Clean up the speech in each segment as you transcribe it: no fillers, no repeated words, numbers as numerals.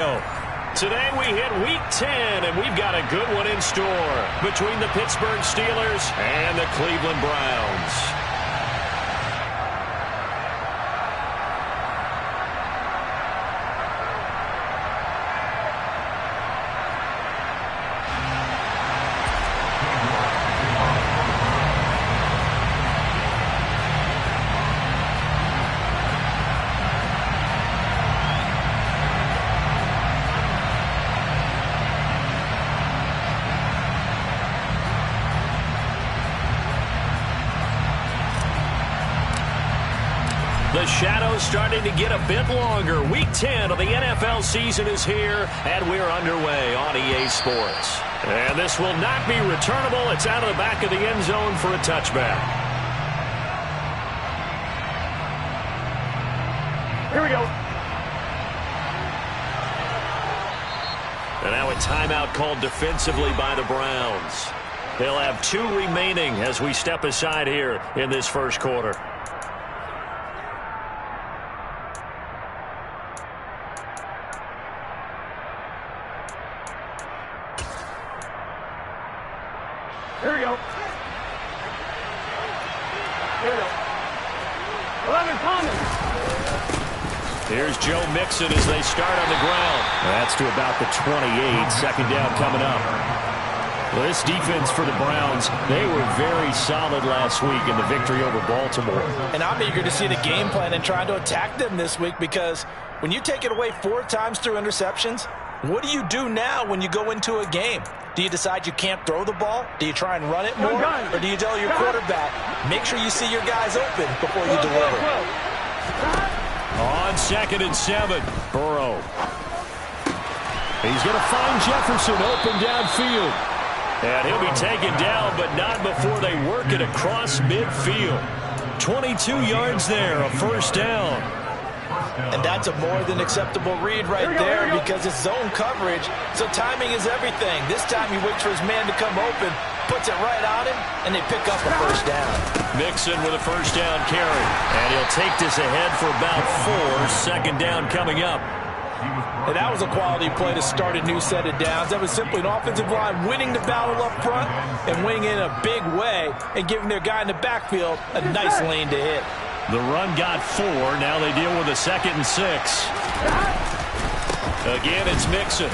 Today we hit Week 10, and we've got a good one in store between the Pittsburgh Steelers and the Cleveland Browns. The shadow's starting to get a bit longer. Week 10 of the NFL season is here, and we're underway on EA Sports. And this will not be returnable. It's out of the back of the end zone for a touchback. Here we go. And now a timeout called defensively by the Browns. They'll have 2 remaining as we step aside here in this first quarter. Here we go. Here we go. 11 coming. Here's Joe Mixon as they start on the ground. That's to about the 28. Second down coming up. Well, this defense for the Browns, they were very solid last week in the victory over Baltimore. And I'm eager to see the game plan and trying to attack them this week, because when you take it away 4 times through interceptions, what do you do now when you go into a game? Do you decide you can't throw the ball? Do you try and run it more? Or do you tell your quarterback, make sure you see your guys open before you deliver? On 2nd and 7, Burrow. He's going to find Jefferson open downfield. And he'll be taken down, but not before they work it across midfield. 22 yards there, a first down. And that's a more than acceptable read right there, because it's zone coverage, so timing is everything. This time he waits for his man to come open, puts it right on him, and they pick up a first down. Mixon with a first down carry, and he'll take this ahead for about 4. Second down coming up. And that was a quality play to start a new set of downs. That was simply an offensive line winning the battle up front and winning in a big way and giving their guy in the backfield a nice lane to hit. The run got 4. Now they deal with a 2nd and 6. Again, it's Mixon.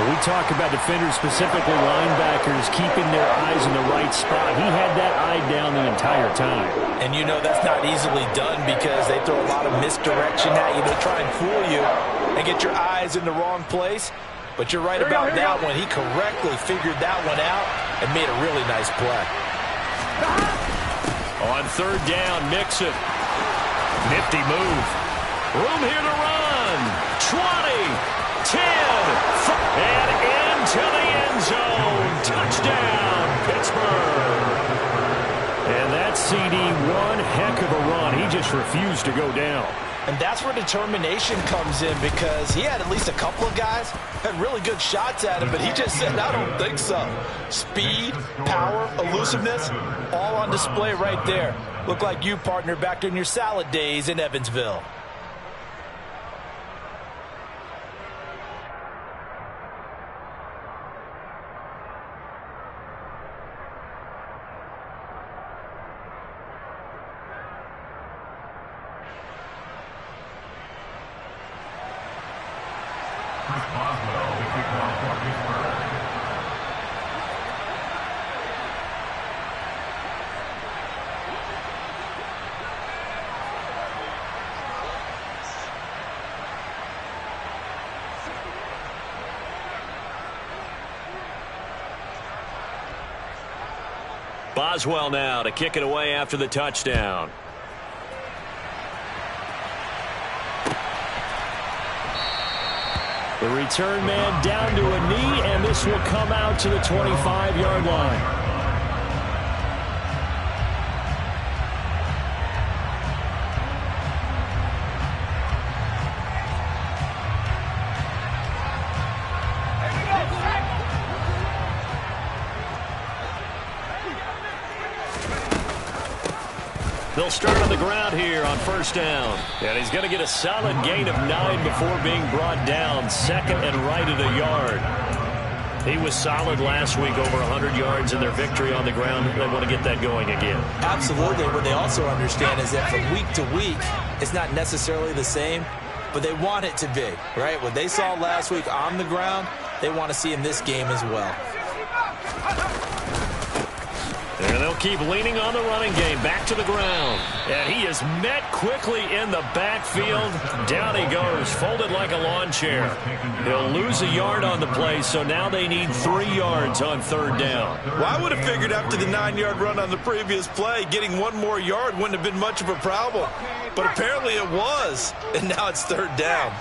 When we talk about defenders, specifically linebackers, keeping their eyes in the right spot, he had that eye down the entire time. And you know that's not easily done, because they throw a lot of misdirection at you. They try and fool you and get your eyes in the wrong place. But you're right about that one. He correctly figured that one out and made a really nice play. On 3rd down, Mixon. Nifty move. Room here to run. 20. 10, and into the end zone. Touchdown, Pittsburgh. And that CD, one heck of a run. He just refused to go down. And that's where determination comes in, because he had at least a couple of guys had really good shots at him, but he just said, I don't think so. Speed, power, elusiveness, all on display right there. Look like you, partner, back during your salad days in Evansville. Boswell now to kick it away after the touchdown. The return man down to a knee, and this will come out to the 25-yard line. The They'll start on the ground here on first down. And he's going to get a solid gain of 9 before being brought down. Second and right at a yard. He was solid last week, over 100 yards in their victory on the ground. They want to get that going again. Absolutely. What they also understand is that from week to week, it's not necessarily the same, but they want it to be, right? What they saw last week on the ground, they want to see in this game as well. And they'll keep leaning on the running game. Back to the ground. And he is met quickly in the backfield. Down he goes, folded like a lawn chair. He'll lose a yard on the play, so now they need 3 yards on third down. Well, I would have figured after the 9-yard run on the previous play, getting 1 more yard wouldn't have been much of a problem. But apparently it was, and now it's third down.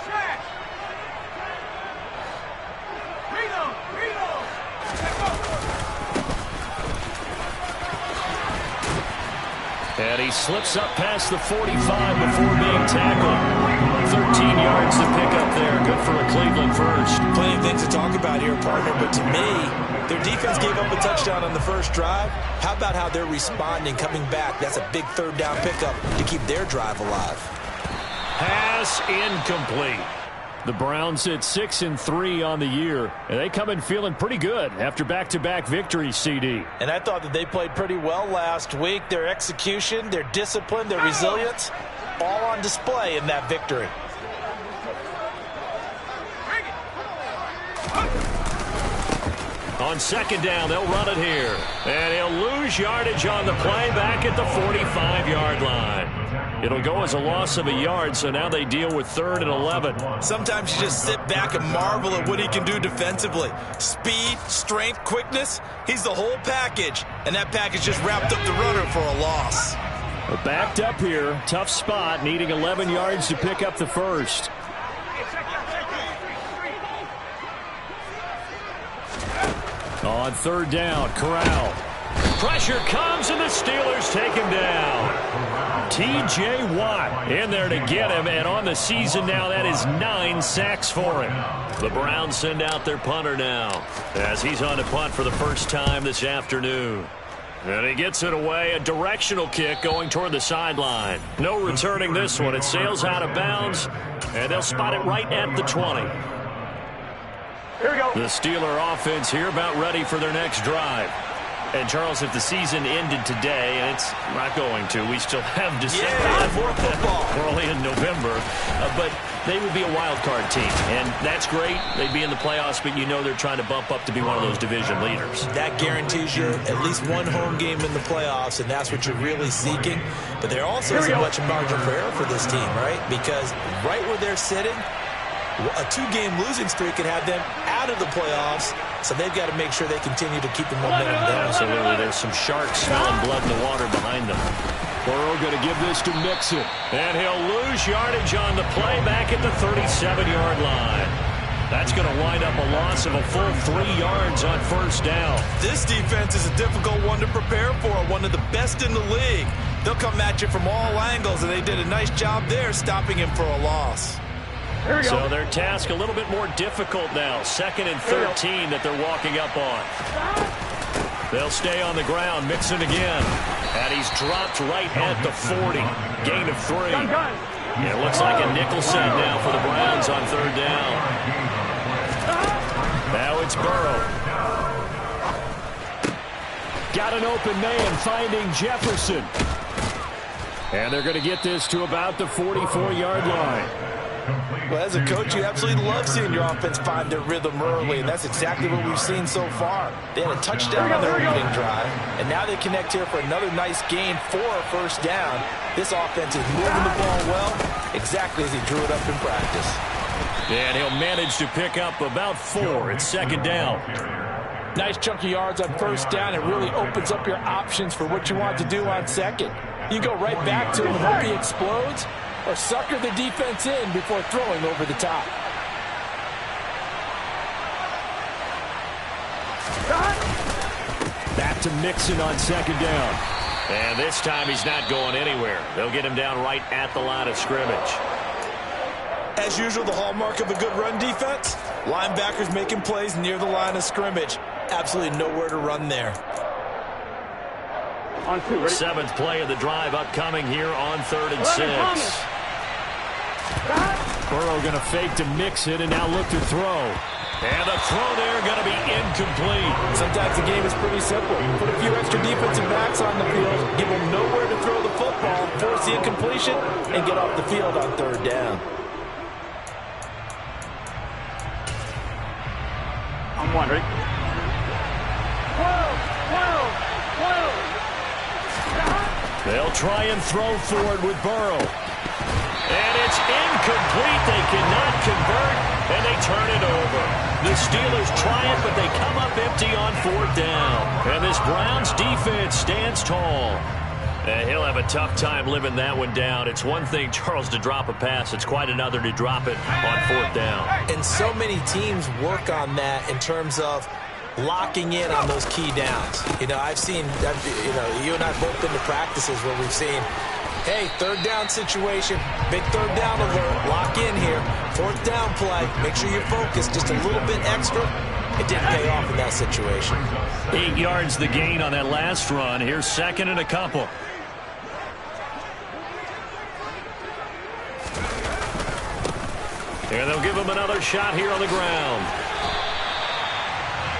And he slips up past the 45 before being tackled. 13 yards to pick up there. Good for a Cleveland first. Plenty of things to talk about here, partner, but to me, their defense gave up a touchdown on the first drive. How about how they're responding, coming back? That's a big third down pickup to keep their drive alive. Pass incomplete. The Browns at 6-3 on the year, and they come in feeling pretty good after back-to-back victories, CD. And I thought that they played pretty well last week. Their execution, their discipline, their resilience, all on display in that victory. On second down, they'll run it here. And he'll lose yardage on the play back at the 45-yard line. It'll go as a loss of a yard, so now they deal with 3rd and 11. Sometimes you just sit back and marvel at what he can do defensively. Speed, strength, quickness, he's the whole package. And that package just wrapped up the runner for a loss. We're backed up here. Tough spot, needing 11 yards to pick up the first. On third down, Corral. Pressure comes, and the Steelers take him down. T.J. Watt in there to get him, and on the season now, that is 9 sacks for him. The Browns send out their punter now, as he's on to punt for the first time this afternoon. And he gets it away, a directional kick going toward the sideline. No returning this one. It sails out of bounds, and they'll spot it right at the 20. Here we go. The Steeler offense here about ready for their next drive. And, Charles, if the season ended today, and it's not going to, we still have December. Yeah, more football. We're only in November. But they would be a wild card team. And that's great. They'd be in the playoffs, but you know they're trying to bump up to be one of those division leaders. That guarantees you at least one home game in the playoffs, and that's what you're really seeking. But there also isn't much margin for error for this team, right? Because right where they're sitting, a 2-game losing streak could have them out of the playoffs, so they've got to make sure they continue to keep the momentum down. Absolutely. There's some sharks smelling blood in the water behind them. Burrow going to give this to Mixon. And he'll lose yardage on the play back at the 37-yard line. That's going to wind up a loss of a full 3 yards on first down. This defense is a difficult one to prepare for, one of the best in the league. They'll come at you from all angles, and they did a nice job there stopping him for a loss. So their task a little bit more difficult now. 2nd and 13 that they're walking up on. They'll stay on the ground. Mixon again. And he's dropped right at the 40. Gain of 3. It looks like a nickel set now for the Browns on third down. Now it's Burrow. Got an open man finding Jefferson. And they're going to get this to about the 44-yard line. Well, as a coach, you absolutely love seeing your offense find their rhythm early, and that's exactly what we've seen so far. They had a touchdown on their opening drive, and now they connect here for another nice gain for a first down. This offense is moving the ball well, exactly as he drew it up in practice. And he'll manage to pick up about 4. It's second down. Nice chunky yards on first down. It really opens up your options for what you want to do on second. You go right back to him and hope he explodes, or sucker the defense in before throwing over the top. Back to Mixon on second down. And this time he's not going anywhere. They'll get him down right at the line of scrimmage. As usual, the hallmark of a good run defense, linebackers making plays near the line of scrimmage. Absolutely nowhere to run there. On 2, ready? 7th play of the drive upcoming here on 3rd and 6. Burrow going to fake to mix it and now look to throw. And the throw there going to be incomplete. Sometimes the game is pretty simple. Put a few extra defensive backs on the field, give them nowhere to throw the football, force the incompletion, and get off the field on 3rd down. I'm 1, ready? 12. They'll try and throw forward with Burrow. And it's incomplete. They cannot convert, and they turn it over. The Steelers try it, but they come up empty on 4th down. And this Browns defense stands tall. And he'll have a tough time living that one down. It's one thing, Charles, to drop a pass. It's quite another to drop it on 4th down. And so many teams work on that in terms of locking in on those key downs. You know, I've seen, you and I both been to practices where we've seen, hey, 3rd down situation, big 3rd down alert, lock in here, 4th down play, make sure you're focused just a little bit extra. It didn't pay off in that situation. 8 yards the gain on that last run. Here's 2nd and a couple. And they'll give him another shot here on the ground.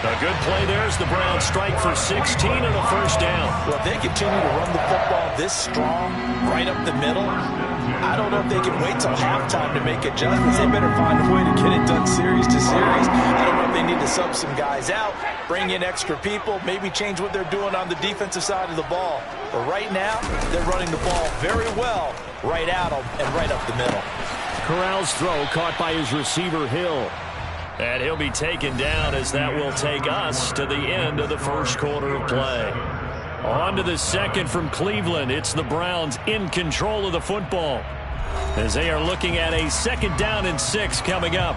A good play there as the Browns strike for 16 and a 1st down. Well, if they continue to run the football this strong, right up the middle, I don't know if they can wait till halftime to make adjustments. They better find a way to get it done series to series. I don't know if they need to sub some guys out, bring in extra people, maybe change what they're doing on the defensive side of the ball. But right now, they're running the ball very well right at them and right up the middle. Corral's throw caught by his receiver, Hill. And he'll be taken down as that will take us to the end of the 1st quarter of play. On to the 2nd from Cleveland. It's the Browns in control of the football as they are looking at a 2nd down and 6 coming up.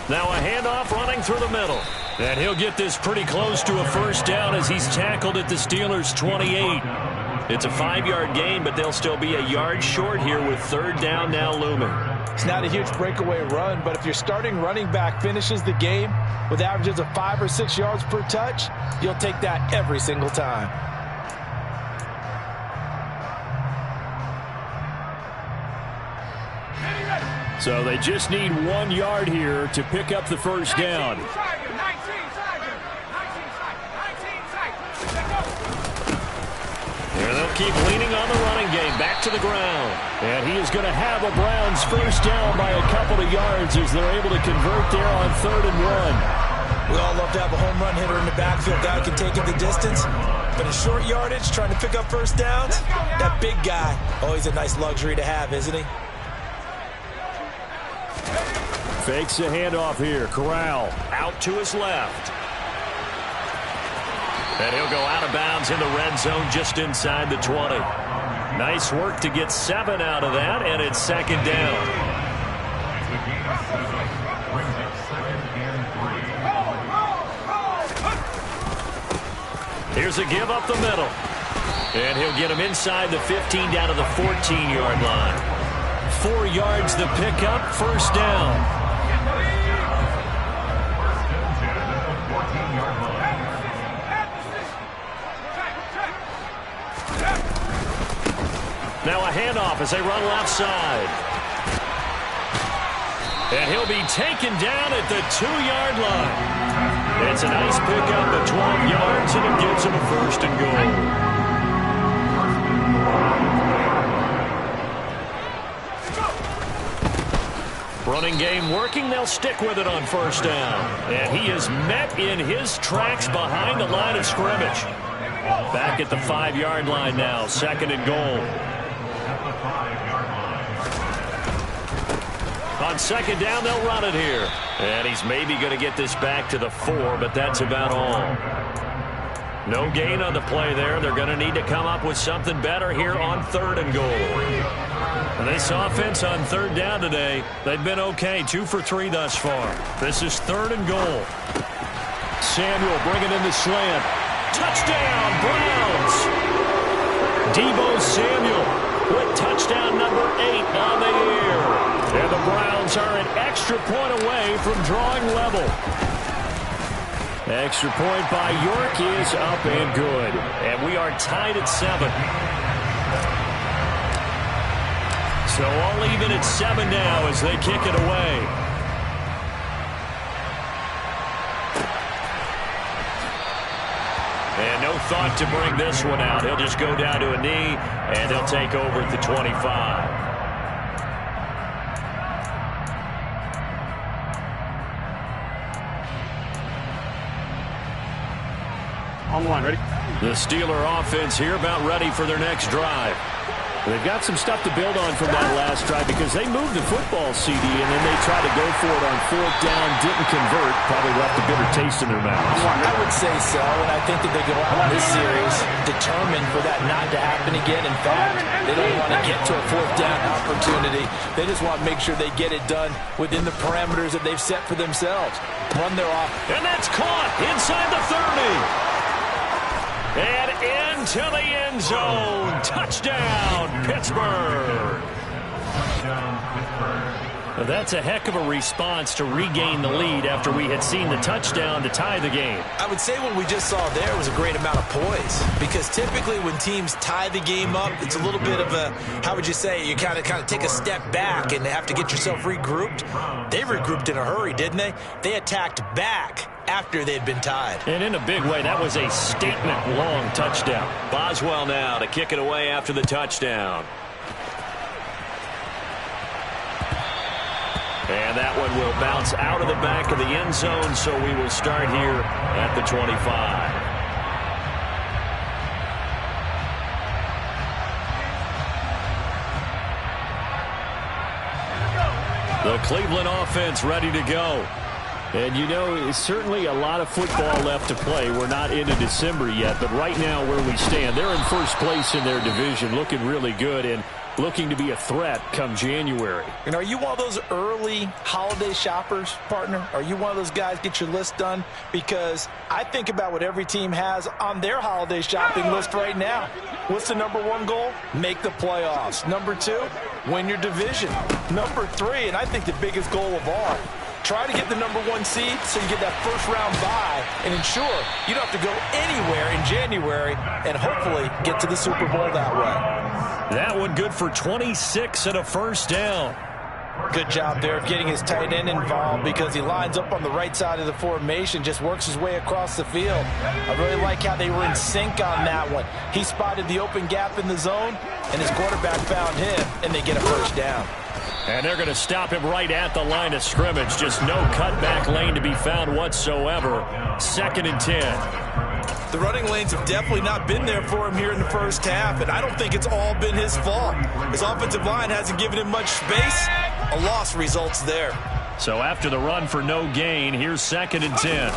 Now a handoff running through the middle. And he'll get this pretty close to a 1st down as he's tackled at the Steelers' 28. It's a 5-yard gain, but they'll still be a yard short here with 3rd down now looming. It's not a huge breakaway run, but if your starting running back finishes the game with averages of 5 or 6 yards per touch, you'll take that every single time. So they just need 1 yard here to pick up the 1st down. And they'll keep leaning on the running game. Back to the ground. And he is going to have a Browns 1st down by a couple of yards as they're able to convert there on 3rd and 1. We all love to have a home run hitter in the backfield. Guy who can take it the distance. But in short yardage, trying to pick up 1st downs, that big guy, always a nice luxury to have, isn't he? Fakes a handoff here. Corral out to his left. And he'll go out of bounds in the red zone just inside the 20. Nice work to get 7 out of that, and it's 2nd down. Here's a give up the middle. And he'll get him inside the 15 down to the 14-yard line. 4 yards the pickup, 1st down. Now a handoff as they run left side. And he'll be taken down at the 2-yard line. It's a nice pickup of 12 yards, and it gives him a 1st and goal. Running game working. They'll stick with it on 1st down. And he is met in his tracks behind the line of scrimmage. Back at the 5-yard line now. 2nd and goal. On 2nd down, they'll run it here. And he's maybe going to get this back to the 4, but that's about all. No gain on the play there. They're going to need to come up with something better here on 3rd and goal. And this offense on 3rd down today, they've been okay. 2 for 3 thus far. This is 3rd and goal. Samuel bringing in the slant. Touchdown, Browns! Deebo Samuel with touchdown number 8 on the year. And the Browns are an extra point away from drawing level. Extra point by York is up and good. And we are tied at 7. So all even at 7 now as they kick it away. And no thought to bring this one out. He'll just go down to a knee, and he'll take over at the 25. On one, ready? The Steeler offense here about ready for their next drive. They've got some stuff to build on from that last drive because they moved the football, CD, and then they tried to go for it on 4th down, didn't convert, probably left a bitter taste in their mouths. I would say so, and I think that they go out in this series determined for that not to happen again. In fact, they don't want to get to a 4th down opportunity. They just want to make sure they get it done within the parameters that they've set for themselves. Run their off. And that's caught inside the 30. And into the end zone. Touchdown, Pittsburgh. Well, that's a heck of a response to regain the lead after we had seen the touchdown to tie the game. I would say what we just saw there was a great amount of poise, because typically when teams tie the game up, it's a little bit of a, how would you say, you kind of take a step back and have to get yourself regrouped. They regrouped in a hurry, didn't they? They attacked back after they'd been tied. And in a big way, that was a statement-long touchdown. Boswell now to kick it away after the touchdown. And that one will bounce out of the back of the end zone, so we will start here at the 25. The Cleveland offense ready to go. And, you know, certainly a lot of football left to play. We're not into December yet, but right now where we stand, they're in first place in their division, looking really good and looking to be a threat come January. And are you one of those early holiday shoppers, partner? Are you one of those guys get your list done? Because I think about what every team has on their holiday shopping list right now. What's the number 1 goal? Make the playoffs. Number 2, win your division. Number 3, and I think the biggest goal of all, try to get the number 1 seed so you get that first-round bye and ensure you don't have to go anywhere in January and hopefully get to the Super Bowl that way. That one good for 26 and a first down. Good job there of getting his tight end involved because he lines up on the right side of the formation, just works his way across the field. I really like how they were in sync on that one. He spotted the open gap in the zone, and his quarterback found him, and they get a first down. And they're going to stop him right at the line of scrimmage. Just no cutback lane to be found whatsoever. 2nd and 10. The running lanes have definitely not been there for him here in the first half, and I don't think it's all been his fault. His offensive line hasn't given him much space. A loss results there. So after the run for no gain, here's 2nd and 10.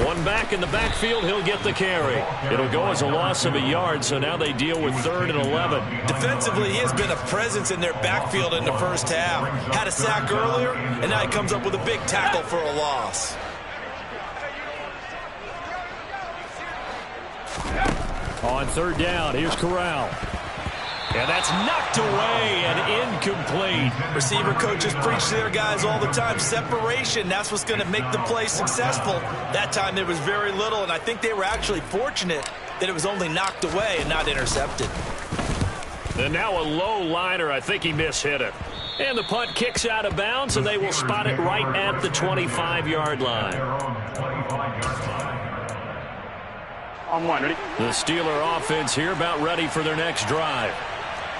One back in the backfield, he'll get the carry. It'll go as a loss of a yard, so now they deal with 3rd and 11. Defensively, he has been a presence in their backfield in the first half. Had a sack earlier, and now he comes up with a big tackle for a loss. On 3rd down, here's Corral. And that's knocked away and incomplete. Receiver coaches preach to their guys all the time. Separation, that's what's going to make the play successful. That time there was very little, and I think they were actually fortunate that it was only knocked away and not intercepted. And now a low liner. I think he mishit it. And the punt kicks out of bounds, and they will spot it right at the 25-yard line. On 1, ready? The Steeler offense here about ready for their next drive.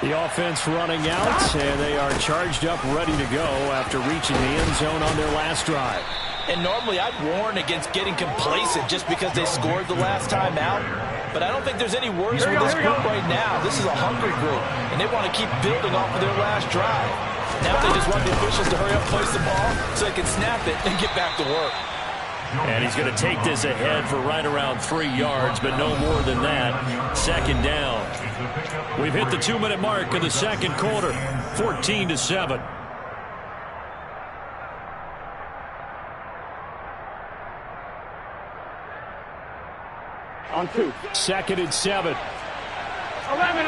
The offense running out, and they are charged up, ready to go after reaching the end zone on their last drive. And normally I'd warn against getting complacent just because they scored the last time out. But I don't think there's any worries with this group right now. This is a hungry group, and they want to keep building off of their last drive. Now they just want the officials to hurry up, place the ball, so they can snap it and get back to work. And he's going to take this ahead for right around 3 yards, but no more than that. 2nd down. We've hit the 2-minute mark of the second quarter. 14-7. On 2. 2nd and 7. 11.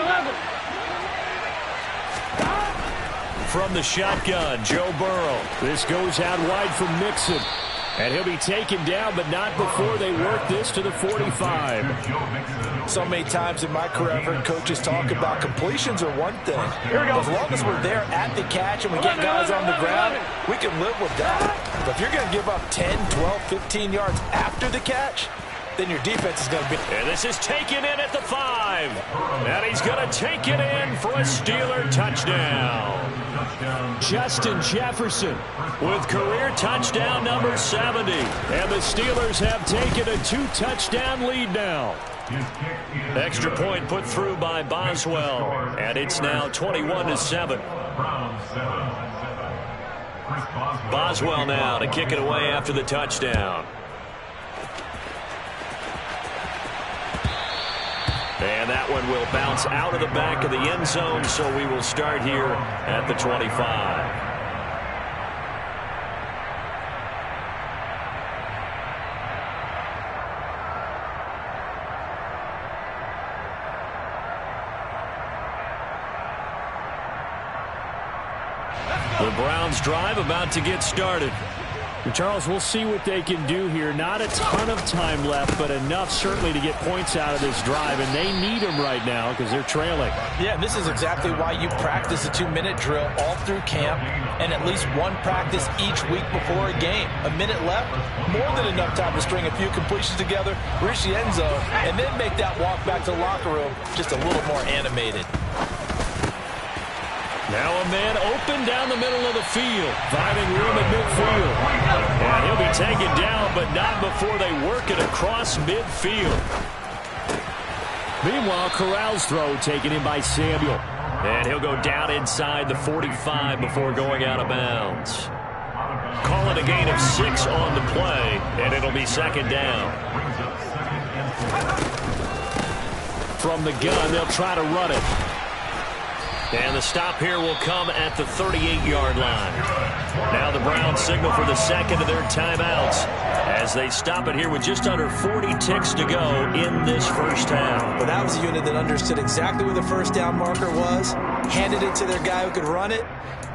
From the shotgun, Joe Burrow. This goes out wide for Mixon. And he'll be taken down, but not before they work this to the 45. So many times in my career, I've heard coaches talk about completions are one thing. As long as we're there at the catch and we get guys on the ground, we can live with that. But if you're going to give up 10, 12, 15 yards after the catch, then your defense is going to be... And this is taken in at the 5. And he's going to take it in for a Steeler touchdown. Justin Jefferson with career touchdown number 70. And the Steelers have taken a 2-touchdown lead now. Extra point put through by Boswell. And it's now 21-7. Boswell now to kick it away after the touchdown. And that one will bounce out of the back of the end zone, so we will start here at the 25. The Browns drive about to get started. Charles, we'll see what they can do here. Not a ton of time left, but enough certainly to get points out of this drive, and they need them right now because they're trailing. Yeah, this is exactly why you practice a 2-minute drill all through camp and at least one practice each week before a game. A minute left, more than enough time to string a few completions together, reach the end zone, and then make that walk back to the locker room just a little more animated. Now a man open down the middle of the field, finding room at midfield. And he'll be taken down, but not before they work it across midfield. Meanwhile, Corral's throw taken in by Samuel. And he'll go down inside the 45 before going out of bounds. Call it a gain of 6 on the play, and it'll be second down. From the gun, they'll try to run it. And the stop here will come at the 38-yard line. Now the Browns signal for the second of their timeouts as they stop it here with just under 40 ticks to go in this first half. Well, that was a unit that understood exactly where the first down marker was, handed it to their guy who could run it,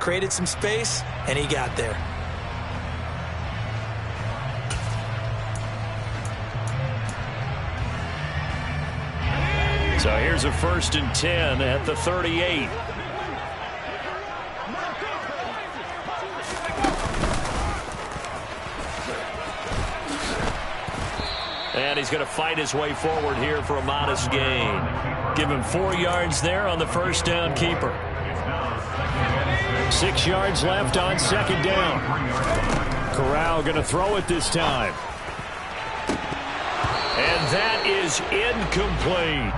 created some space, and he got there. So here's a 1st and 10 at the 38. And he's going to fight his way forward here for a modest gain. Give him 4 yards there on the first down keeper. 6 yards left on second down. Corral going to throw it this time. And that is incomplete.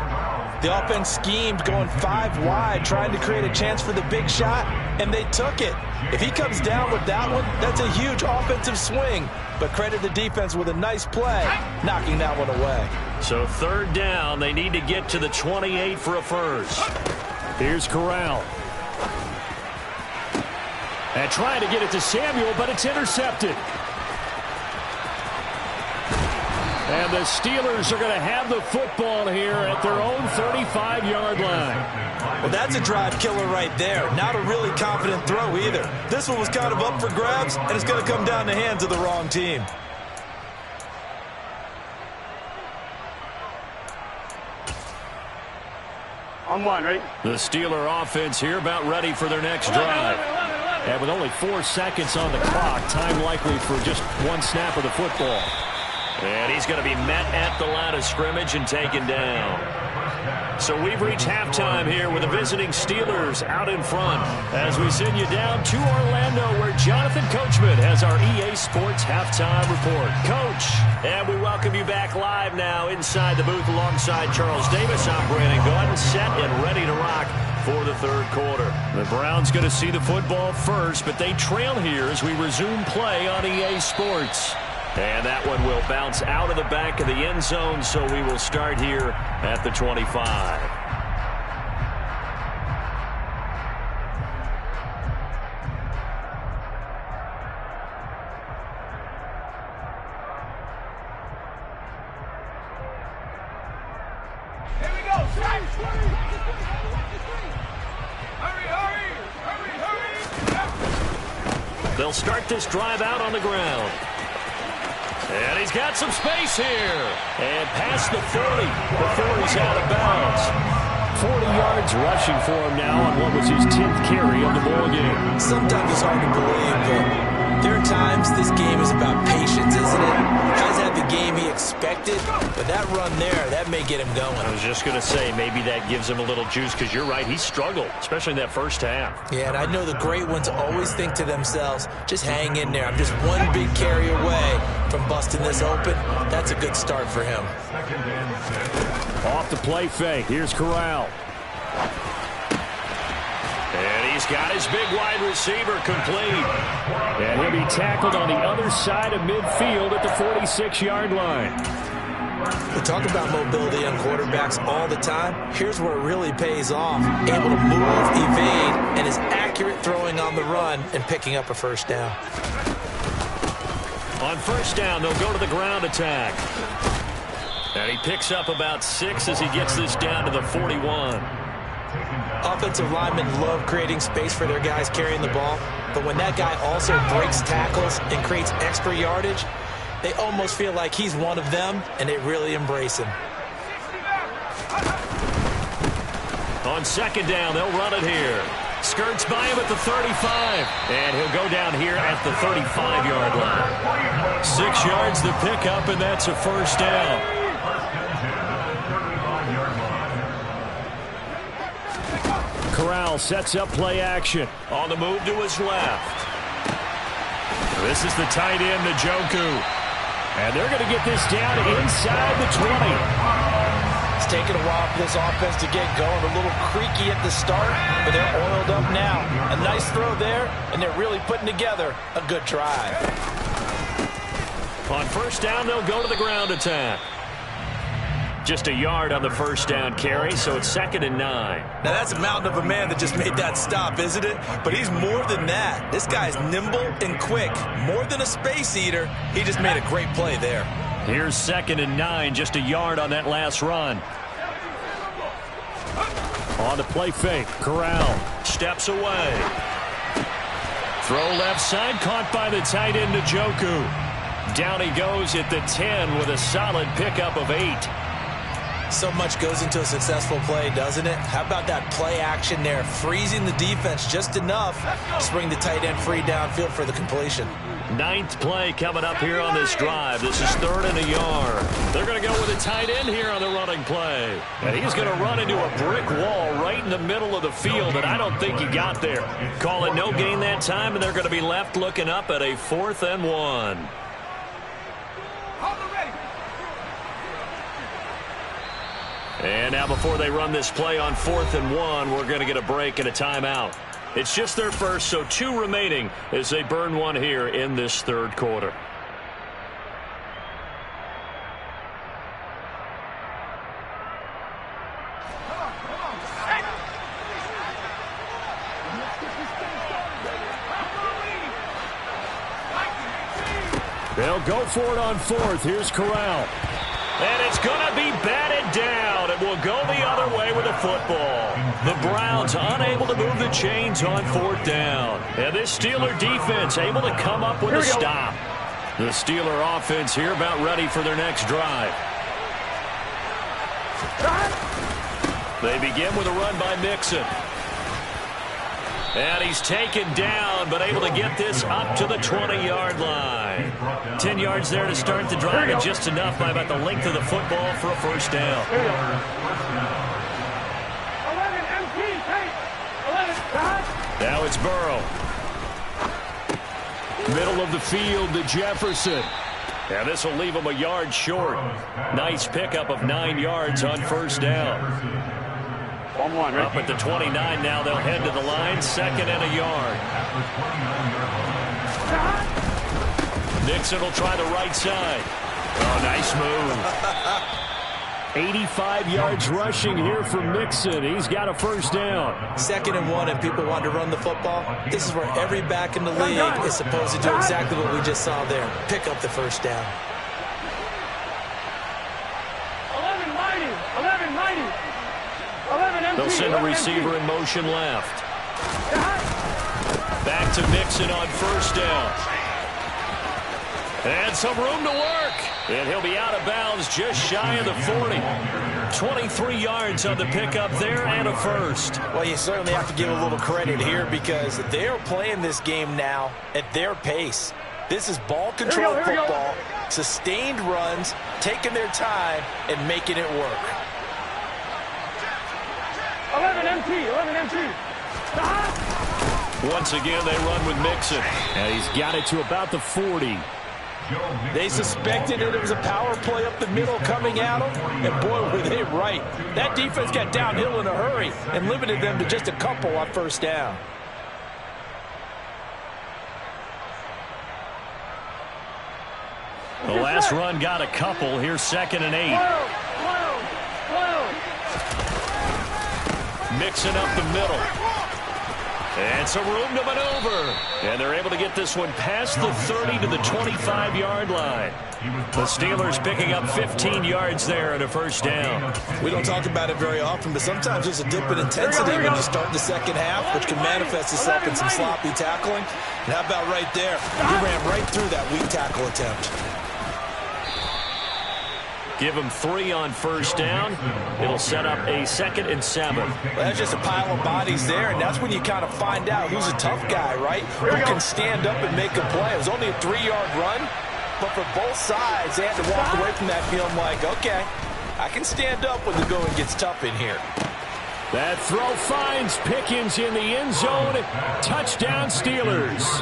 The offense schemed going 5 wide, trying to create a chance for the big shot, and they took it. If he comes down with that one, that's a huge offensive swing. But credit the defense with a nice play, knocking that one away. So 3rd down, they need to get to the 28 for a first. Here's Corral. And trying to get it to Samuel, but it's intercepted. And the Steelers are going to have the football here at their own 35-yard line. Well, that's a drive killer right there. Not a really confident throw either. This one was kind of up for grabs, and it's going to come down the hands of the wrong team. On one, right? The Steeler offense here about ready for their next drive. And with only 4 seconds on the clock, time likely for just 1 snap of the football. And he's going to be met at the line of scrimmage and taken down. So we've reached halftime here with the visiting Steelers out in front as we send you down to Orlando where Jonathan Coachman has our EA Sports Halftime Report. Coach, and we welcome you back live now inside the booth alongside Charles Davis. I'm Brandon Gordon, set and ready to rock for the 3rd quarter. The Browns going to see the football first, but they trail here as we resume play on EA Sports. And that one will bounce out of the back of the end zone, so we will start here at the 25. Here we go. They'll start this drive out on the ground. And he's got some space here. And past the 40 before he's out of bounds. 40 yards rushing for him now on what was his 10th carry of the ball game. Sometimes it's hard to believe, but there are times this game is about patience, isn't it? Hasn't had the game he expected, but that run there, that may get him going. I was just going to say, maybe that gives him a little juice, because you're right, he struggled, especially in that first half. Yeah, and I know the great ones always think to themselves, just hang in there. I'm just one big carry away from busting this open. That's a good start for him. Off the play fake. Here's Corral. And he's got his big wide receiver complete. And he'll be tackled on the other side of midfield at the 46-yard line. We talk about mobility on quarterbacks all the time. Here's where it really pays off. Able to move, evade, and is accurate throwing on the run and picking up a first down. On first down, they'll go to the ground attack. And he picks up about 6 as he gets this down to the 41. Offensive linemen love creating space for their guys carrying the ball, but when that guy also breaks tackles and creates extra yardage, they almost feel like he's one of them, and they really embrace him. On second down, they'll run it here. Skirts by him at the 35, and he'll go down here at the 35-yard line. 6 yards to pick up, and that's a first down. Corral sets up play action. On the move to his left. This is the tight end, Njoku. And they're going to get this down inside the 20. It's taken a while for this offense to get going. A little creaky at the start, but they're oiled up now. A nice throw there, and they're really putting together a good drive. On first down, they'll go to the ground attack. Just a yard on the first down carry, so it's 2nd and 9. Now, that's a mountain of a man that just made that stop, isn't it? But he's more than that. This guy's nimble and quick. More than a space eater, he just made a great play there. Here's 2nd and 9, just a yard on that last run. On the play fake, Corral steps away. Throw left side, caught by the tight end, Njoku. Down he goes at the 10 with a solid pickup of 8. So much goes into a successful play, doesn't it? How about that play action there, freezing the defense just enough to bring the tight end free downfield for the completion. 9th play coming up here on this drive. This is 3rd and a yard. They're going to go with a tight end here on the running play. And he's going to run into a brick wall right in the middle of the field, and I don't think he got there. Call it no gain that time, and they're going to be left looking up at a 4th and 1. And now before they run this play on 4th and 1, we're going to get a break and a timeout. It's just their first, so 2 remaining as they burn one here in this 3rd quarter. They'll go for it on 4th. Here's Corral. And it's going to be batted down. It will go the other way with the football. The Browns unable to move the chains on 4th down. And this Steeler defense able to come up with a stop. The Steeler offense here about ready for their next drive. They begin with a run by Mixon. And he's taken down, but able to get this up to the 20-yard line. 10 yards there to start the drive, and just enough by about the length of the football for a first down. 11 MT, take 11, stop. Now it's Burrow. Middle of the field to Jefferson. And this will leave him a yard short. Nice pickup of 9 yards on first down. Up at the 29 now, they'll head to the line, 2nd and a yard. Nixon will try the right side. Oh, nice move. 85 yards rushing here for Mixon. He's got a first down. 2nd and 1, and people want to run the football. This is where every back in the league is supposed to do exactly what we just saw there. Pick up the first down. 11 mighty, 11 mighty. 11 MT. They'll send a receiver in motion left. Back to Mixon on first down. And some room to work. And he'll be out of bounds just shy of the 40. 23 yards on the pickup there and a first. Well, you certainly have to give a little credit here because they're playing this game now at their pace. This is ball control football, sustained runs, taking their time, and making it work. 11 MT. Once again, they run with Mixon. And he's got it to about the 40. They suspected it was a power play up the middle coming at them, and boy, were they right. That defense got downhill in a hurry and limited them to just a couple on first down. The last run got a couple. Here's 2nd and 8. Mixing up the middle. And some room to maneuver. And they're able to get this one past the 30 to the 25-yard line. The Steelers picking up 15 yards there and a first down. We don't talk about it very often, but sometimes there's a dip in intensity when you start the second half, which can manifest itself in some sloppy tackling. And how about right there? He ran right through that weak tackle attempt. Give them 3 on first down. It'll set up a 2nd and 7. Well, that's just a pile of bodies there, and that's when you kind of find out who's a tough guy, right? Who can stand up and make a play. It was only a 3-yard run, but for both sides, they had to walk away from that feeling like, okay, I can stand up when the going gets tough in here. That throw finds Pickens in the end zone. Touchdown, Steelers.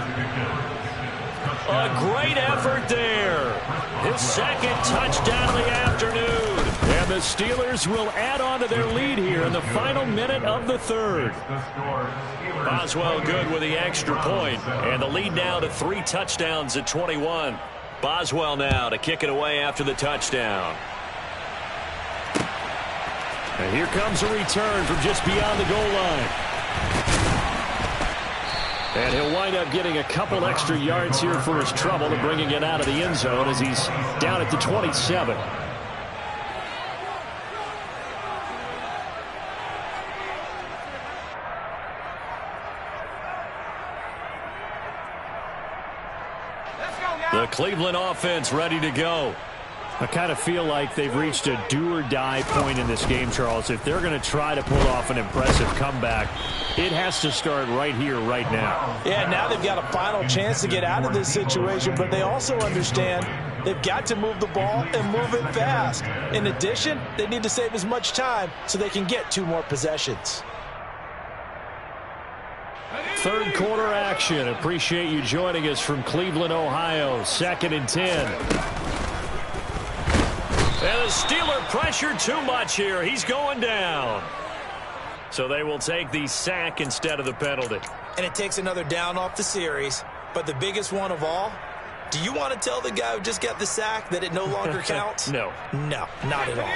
A great effort there. His 2nd touchdown of the afternoon. And the Steelers will add on to their lead here in the final minute of the 3rd. Boswell good with the extra point. And the lead now to 3 touchdowns at 21. Boswell now to kick it away after the touchdown. And here comes a return from just beyond the goal line. And he'll wind up getting a couple extra yards here for his trouble and bringing it out of the end zone as he's down at the 27. The Cleveland offense ready to go. I kind of feel like they've reached a do-or-die point in this game, Charles. If they're going to try to pull off an impressive comeback, it has to start right here, right now. Yeah, now they've got a final chance to get out of this situation, but they also understand they've got to move the ball and move it fast. In addition, they need to save as much time so they can get 2 more possessions. 3rd quarter action. Appreciate you joining us from Cleveland, Ohio. 2nd and 10. And the Steeler pressure too much here. He's going down. So they will take the sack instead of the penalty. And it takes another down off the series. But the biggest one of all, do you want to tell the guy who just got the sack that it no longer counts? No. No, not at all.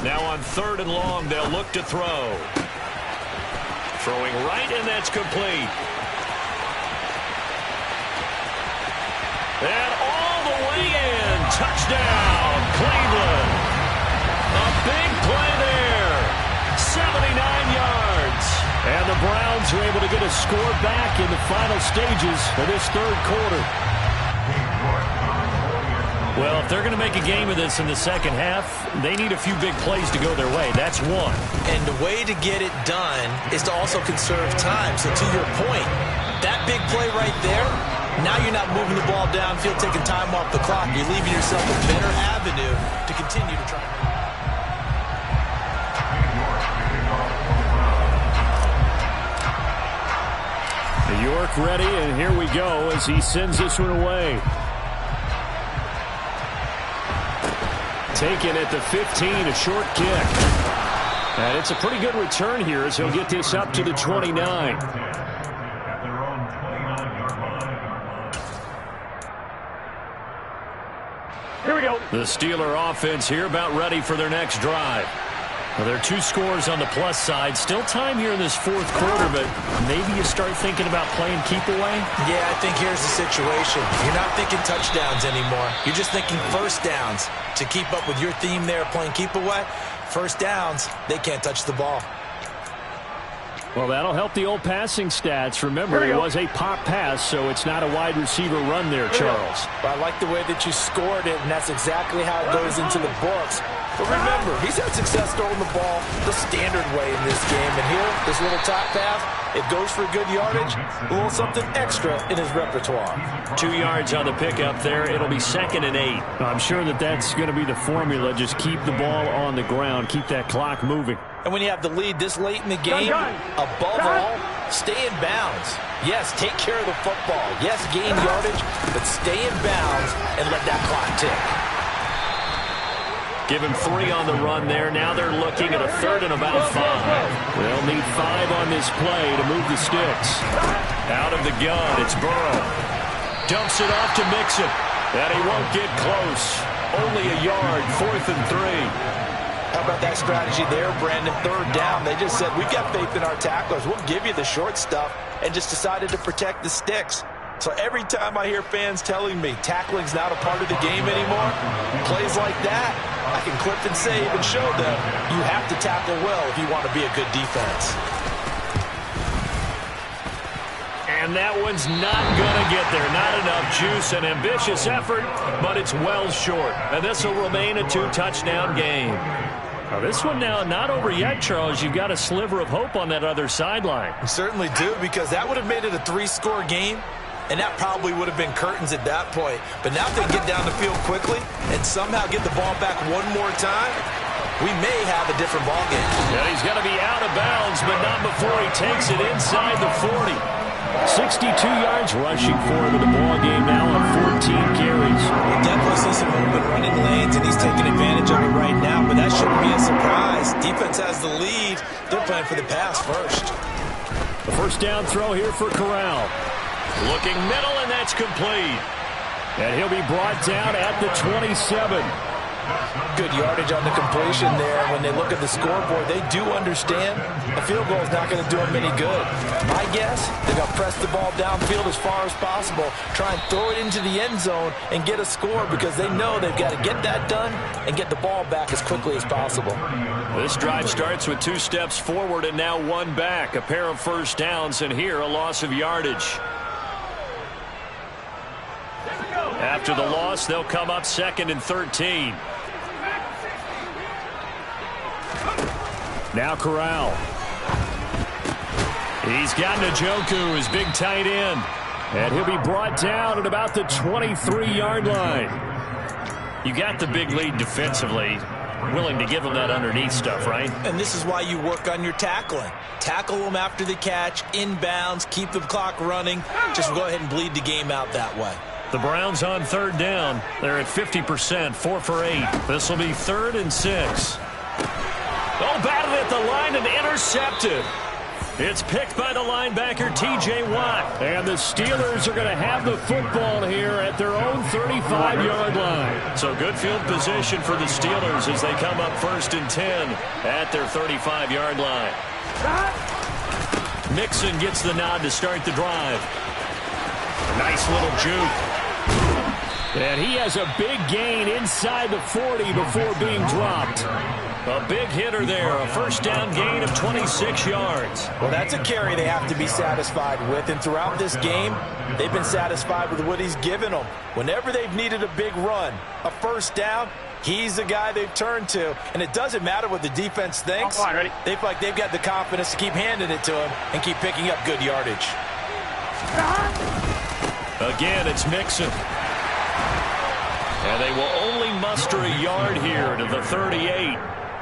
Now on 3rd and long, they'll look to throw. Throwing right, and that's complete. And all the way in. Touchdown, Cleveland. A big play there. 79 yards. And the Browns are able to get a score back in the final stages of this 3rd quarter. Well, if they're going to make a game of this in the second half, they need a few big plays to go their way. That's one. And the way to get it done is to also conserve time. So to your point, that big play right there, now you're not moving the ball downfield, taking time off the clock. You're leaving yourself a better avenue to continue to try. York ready, and here we go as he sends this one away. Taken at the 15, a short kick. And it's a pretty good return here as he'll get this up to the 29. Here we go. The Steeler offense here about ready for their next drive. Well, there are 2 scores on the plus side. Still time here in this 4th quarter, but maybe you start thinking about playing keep away? Yeah, I think here's the situation. You're not thinking touchdowns anymore. You're just thinking first downs. To keep up with your theme there, playing keep away, first downs, they can't touch the ball. Well, that'll help the old passing stats. Remember, it was a pop pass, so it's not a wide receiver run there, Charles. Well, I like the way that you scored it, and that's exactly how it goes into the books. But remember, he's had success throwing the ball the standard way in this game. And here, this little top pass, it goes for good yardage, a little something extra in his repertoire. 2 yards on the pickup there. It'll be 2nd and 8. I'm sure that that's going to be the formula. Just keep the ball on the ground. Keep that clock moving. And when you have the lead this late in the game, above all, stay in bounds. Yes, take care of the football. Yes, gain yardage, but stay in bounds and let that clock tick. Give him 3 on the run there. Now they're looking at a 3rd and about 5. They'll need 5 on this play to move the sticks. Out of the gun, it's Burrow. Dumps it off to Mixon. And he won't get close. Only a yard, 4th and 3. How about that strategy there, Brandon? 3rd down. They just said, we've got faith in our tacklers. We'll give you the short stuff, and just decided to protect the sticks. So every time I hear fans telling me tackling's not a part of the game anymore, plays like that, I can clip and save and show them you have to tackle well if you want to be a good defense. And that one's not going to get there. Not enough juice. An ambitious effort, but it's well short. And this will remain a 2-touchdown game. Now, this one now not over yet, Charles. You've got a sliver of hope on that other sideline. You certainly do, because that would have made it a 3-score game, and that probably would have been curtains at that point. But now if they get down the field quickly and somehow get the ball back one more time, we may have a different ball game. Yeah, he's going to be out of bounds, but not before he takes it inside the 40. 62 yards rushing for him in the ball game now on 14 carries. We'll definitely see some movement running lanes, and he's taking advantage of it right now, but that shouldn't be a surprise. Defense has the lead. They're playing for the pass first. The first down throw here for Corral. Looking middle, and that's complete. And he'll be brought down at the 27. Good yardage on the completion there. When they look at the scoreboard, they do understand a field goal is not going to do them any good. My guess, they're going to press the ball downfield as far as possible, try and throw it into the end zone and get a score, because they know they've got to get that done and get the ball back as quickly as possible. This drive starts with 2 steps forward and now 1 back. A pair of first downs, and here a loss of yardage. After the loss, they'll come up 2nd and 13. Now Corral. He's got Njoku, his big tight end. And he'll be brought down at about the 23-yard line. You got the big lead defensively. Willing to give them that underneath stuff, right? And this is why you work on your tackling. Tackle them after the catch, inbounds, keep the clock running. Just go ahead and bleed the game out that way. The Browns on 3rd down. They're at 50%, 4 for 8. This will be 3rd and 6. Oh, batted at the line and intercepted. It's picked by the linebacker, T.J. Watt. And the Steelers are going to have the football here at their own 35-yard line. So good field position for the Steelers as they come up 1st and 10 at their 35-yard line. Mixon gets the nod to start the drive. Nice little juke. And he has a big gain inside the 40 before being dropped. A big hitter there, a first down gain of 26 yards. Well, that's a carry they have to be satisfied with, and throughout this game, they've been satisfied with what he's given them. Whenever they've needed a big run, a first down, he's the guy they've turned to. And it doesn't matter what the defense thinks. They feel like they've got the confidence to keep handing it to him and keep picking up good yardage. Again, it's Mixon. And they will only muster a yard here to the 38.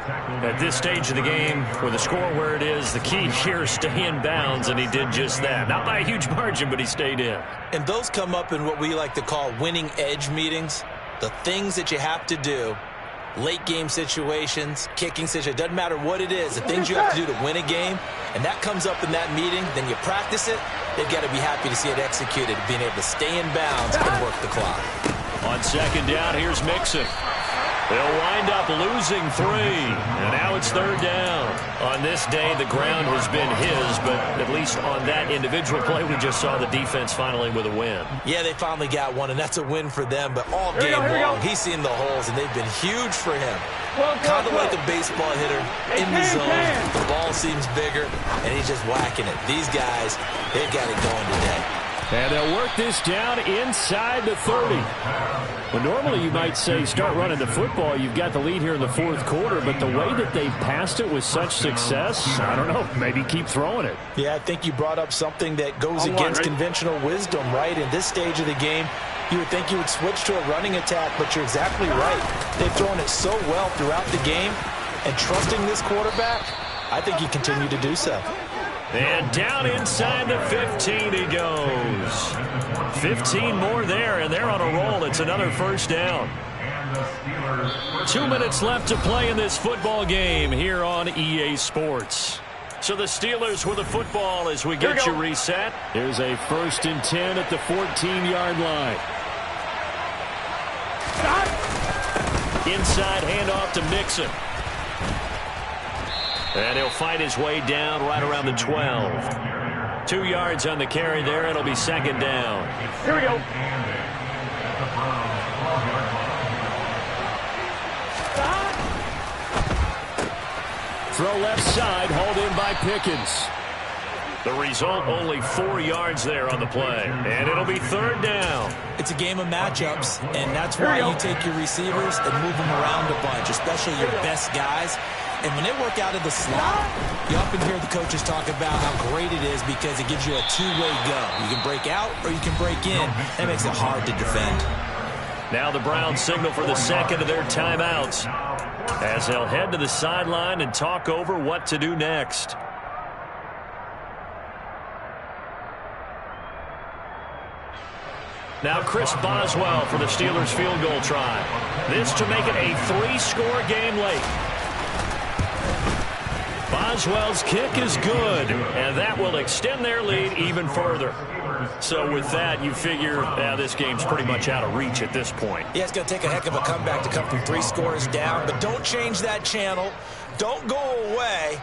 At this stage of the game, with the score where it is, the key here is stay in bounds, and he did just that. Not by a huge margin, but he stayed in. And those come up in what we like to call winning edge meetings. The things that you have to do, late game situations, kicking situations, doesn't matter what it is, the things you have to do to win a game, and that comes up in that meeting, then you practice it, they've got to be happy to see it executed, being able to stay in bounds and work the clock. On 2nd down, here's Mixon. They'll wind up losing 3. And now it's 3rd down. On this day, the ground has been his, but at least on that individual play, we just saw the defense finally with a win. Yeah, they finally got one, and that's a win for them. But all game long, he's seen the holes, and they've been huge for him. Kind of like a baseball hitter in the zone. The ball seems bigger, and he's just whacking it. These guys, they've got it going today. And they'll work this down inside the 30. Well, normally you might say start running the football. You've got the lead here in the 4th quarter, but the way that they've passed it with such success, I don't know, maybe keep throwing it. Yeah, I think you brought up something that goes against conventional wisdom, right? In this stage of the game, you would think you would switch to a running attack, but you're exactly right. They've thrown it so well throughout the game, and trusting this quarterback, I think you continue to do so. And down inside the 15 he goes. 15 more there, and they're on a roll. It's another 1st down. 2 minutes left to play in this football game here on EA Sports. So the Steelers with the football as we get you reset. Here's a 1st and 10 at the 14-yard line. Inside handoff to Mixon. And he'll fight his way down right around the 12. 2 yards on the carry there. It'll be 2nd down. Here we go. Throw left side, hauled in by Pickens. The result, only 4 yards there on the play. And it'll be 3rd down. It's a game of matchups, and that's why you take your receivers and move them around a bunch, especially your best guys. And when they work out of the slot, you often hear the coaches talk about how great it is because it gives you a two-way go. You can break out or you can break in. That makes it hard to defend. Now the Browns signal for the 2nd of their timeouts as they'll head to the sideline and talk over what to do next. Now Chris Boswell for the Steelers field goal try. This to make it a 3-score game late. Boswell's kick is good, and that will extend their lead even further. So with that, you figure this game's pretty much out of reach at this point. Yeah, it's going to take a heck of a comeback to come from 3 scores down, but don't change that channel. Don't go away.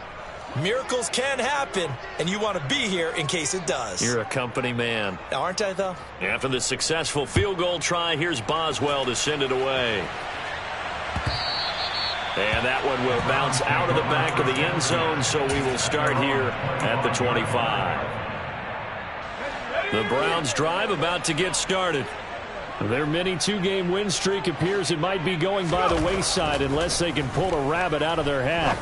Miracles can happen, and you want to be here in case it does. You're a company man. Aren't I, though? After the successful field goal try, here's Boswell to send it away. And that one will bounce out of the back of the end zone, so we will start here at the 25. The Browns drive about to get started. Their mini 2-game win streak appears it might be going by the wayside unless they can pull a rabbit out of their hat.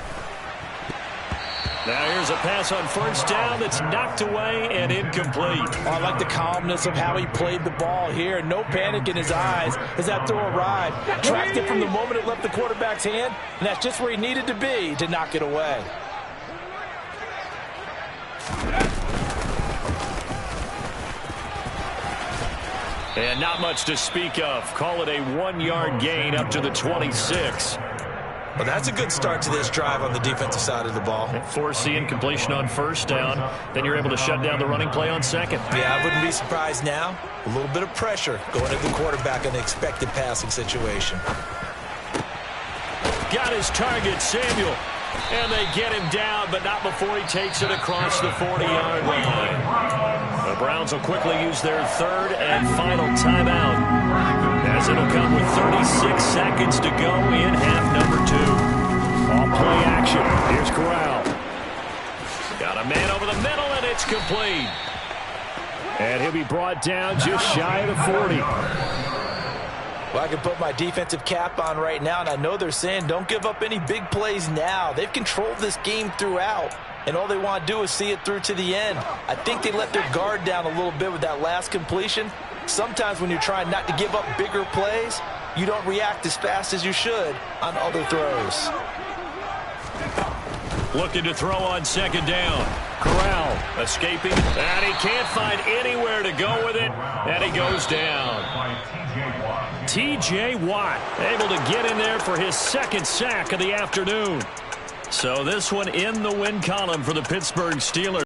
Now here's a pass on 1st down that's knocked away and incomplete. Oh, I like the calmness of how he played the ball here. No panic in his eyes as that throw arrived. Tracked it from the moment it left the quarterback's hand, and that's just where he needed to be to knock it away. And not much to speak of. Call it a 1-yard gain up to the 26. Well, that's a good start to this drive on the defensive side of the ball. Force the incompletion on 1st down. Then you're able to shut down the running play on 2nd. Yeah, I wouldn't be surprised now. A little bit of pressure going at the quarterback in an expected passing situation. Got his target, Samuel. And they get him down, but not before he takes it across the 40-yard line. The Browns will quickly use their 3rd and final timeout, as it'll come with 36 seconds to go in half number 2. On play action, here's Corral. Got a man over the middle, and it's complete. And he'll be brought down just shy of the 40. Well, I can put my defensive cap on right now, and I know they're saying don't give up any big plays now. They've controlled this game throughout, and all they want to do is see it through to the end. I think they let their guard down a little bit with that last completion. Sometimes when you're trying not to give up bigger plays, you don't react as fast as you should on other throws. Looking to throw on 2nd down. Corral escaping, and he can't find anywhere to go with it, and he goes down. T.J. Watt able to get in there for his 2nd sack of the afternoon. So this one in the win column for the Pittsburgh Steelers.